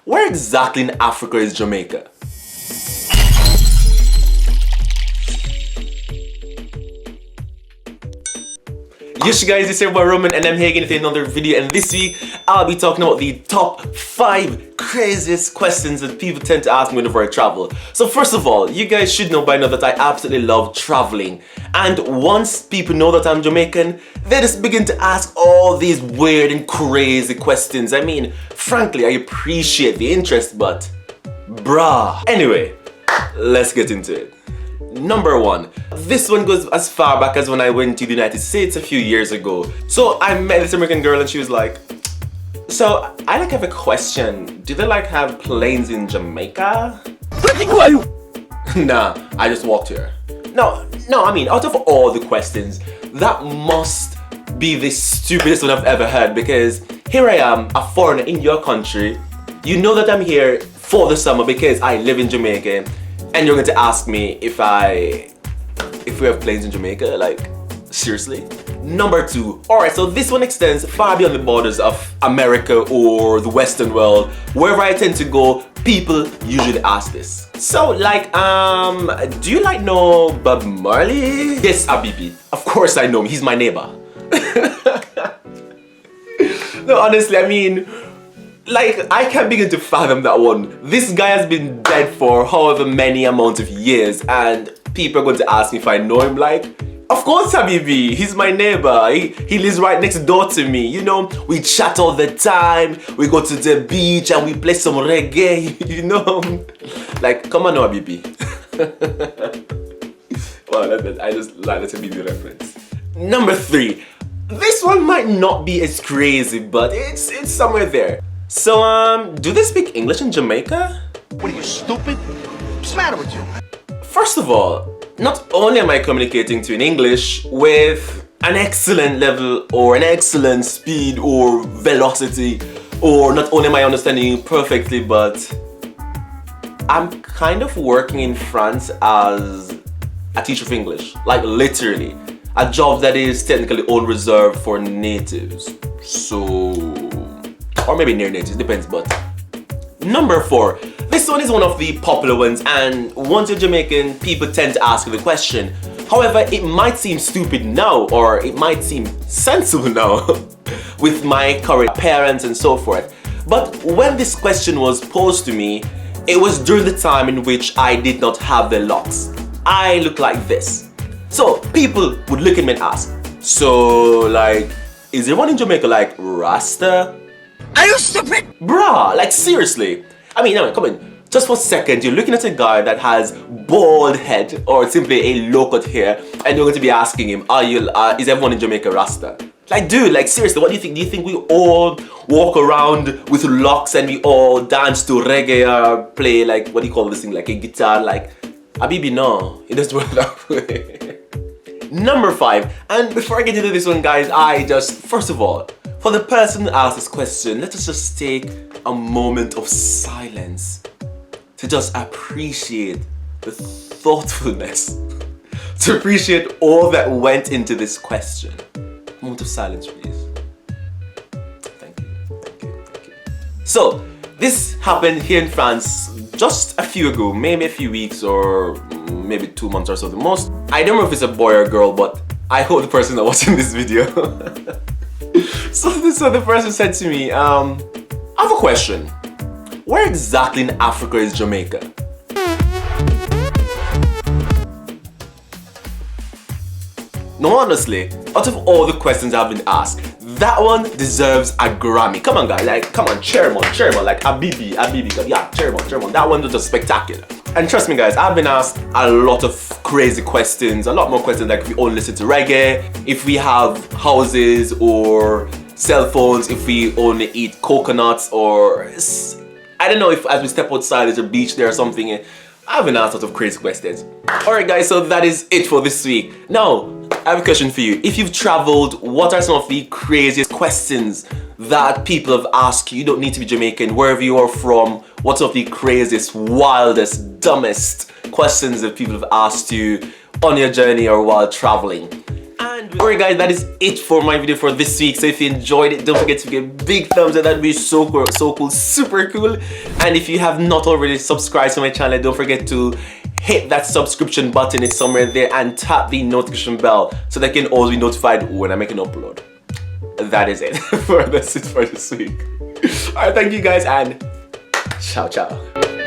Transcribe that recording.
Where exactly in Africa is Jamaica? Yes guys, it's your boy Roman and I'm here again with another video, and this week I'll be talking about the top 5 craziest questions that people tend to ask me whenever I travel. So first of all, you guys should know by now that I absolutely love traveling, and once people know that I'm Jamaican, they just begin to ask all these weird and crazy questions. I mean, frankly, I appreciate the interest, but bruh. Anyway, let's get into it. Number 1. This one goes as far back as when I went to the United States a few years ago. So I met this American girl and she was like, so I have a question. Do they have planes in Jamaica? Who are you? Nah, I just walked here. No, I mean, out of all the questions, that must be the stupidest one I've ever heard, because here I am, a foreigner in your country. You know that I'm here for the summer because I live in Jamaica. And you're going to ask me if we have planes in Jamaica? Seriously? Number 2. Alright, so this one extends far beyond the borders of America or the Western world. Wherever I tend to go, people usually ask this. So, do you know Bob Marley? Yes, Abibi. Of course I know him. He's my neighbor. No, honestly, I mean, I can't begin to fathom that one. This guy has been dead for however many amount of years, and people are going to ask me if I know him. Of course, Habibi, he's my neighbor. He lives right next door to me. You know, we chat all the time. We go to the beach and we play some reggae, you know. Come on, Habibi. Well, I just like the Habibi reference. Number 3. This one might not be as crazy, but it's somewhere there. So, do they speak English in Jamaica? What are you, stupid? What's the matter with you? First of all, not only am I communicating to in English with an excellent level or an excellent speed or velocity, or not only am I understanding perfectly, but I'm kind of working in France as a teacher of English. Literally. A job that is technically only reserved for natives. So... or maybe near natives, depends, but... Number 4. This one is one of the popular ones, and once you're Jamaican, people tend to ask you the question. However, it might seem stupid now, or it might seem sensible now, with my current parents and so forth. But when this question was posed to me, it was during the time in which I did not have the locks. I look like this. So, people would look at me and ask, so, is everyone in Jamaica Rasta? Are you stupid? Bruh, seriously. I mean, come on. Just for a second, you're looking at a guy that has bald head or simply a low-cut hair, and you're going to be asking him, is everyone in Jamaica Rasta? Dude, seriously, what do you think? Do you think we all walk around with locks and we all dance to reggae or play, what do you call this thing, a guitar? Habibi, no. It doesn't work that way. Number 5. And before I get into this one, guys, first of all, for the person who asked this question, let us just take a moment of silence to just appreciate the thoughtfulness, to appreciate all that went into this question. A moment of silence, please. Thank you. So, this happened here in France just a few ago, maybe a few weeks or maybe 2 months or so the most. I don't know if it's a boy or a girl, but I hope the person that watching this video. So the person said to me, I have a question. Where exactly in Africa is Jamaica? No, honestly, out of all the questions I've been asked, that one deserves a Grammy. Come on, guys, come on, cheer him on, Habibi, yeah, cheer him on. That one was just spectacular. And trust me, guys, I've been asked a lot of crazy questions, a lot more questions if we only listen to reggae, if we have houses or cell phones, if we only eat coconuts, or I don't know if as we step outside there's a beach there or something. I've been asked a lot of crazy questions. Alright guys, so that is it for this week. Now, I have a question for you. If you've traveled, what are some of the craziest questions that people have asked you? You don't need to be Jamaican, wherever you are from. What's some of the craziest, wildest, dumbest questions that people have asked you on your journey or while traveling? And Alright guys, that is it for my video for this week. So if you enjoyed it, don't forget to give a big thumbs up. That'd be so cool, super cool. And if you have not already subscribed to my channel, don't forget to hit that subscription button. It's somewhere there, and tap the notification bell so that you can always be notified when I make an upload. That is it. That's it for this week. Alright, thank you guys, and ciao ciao.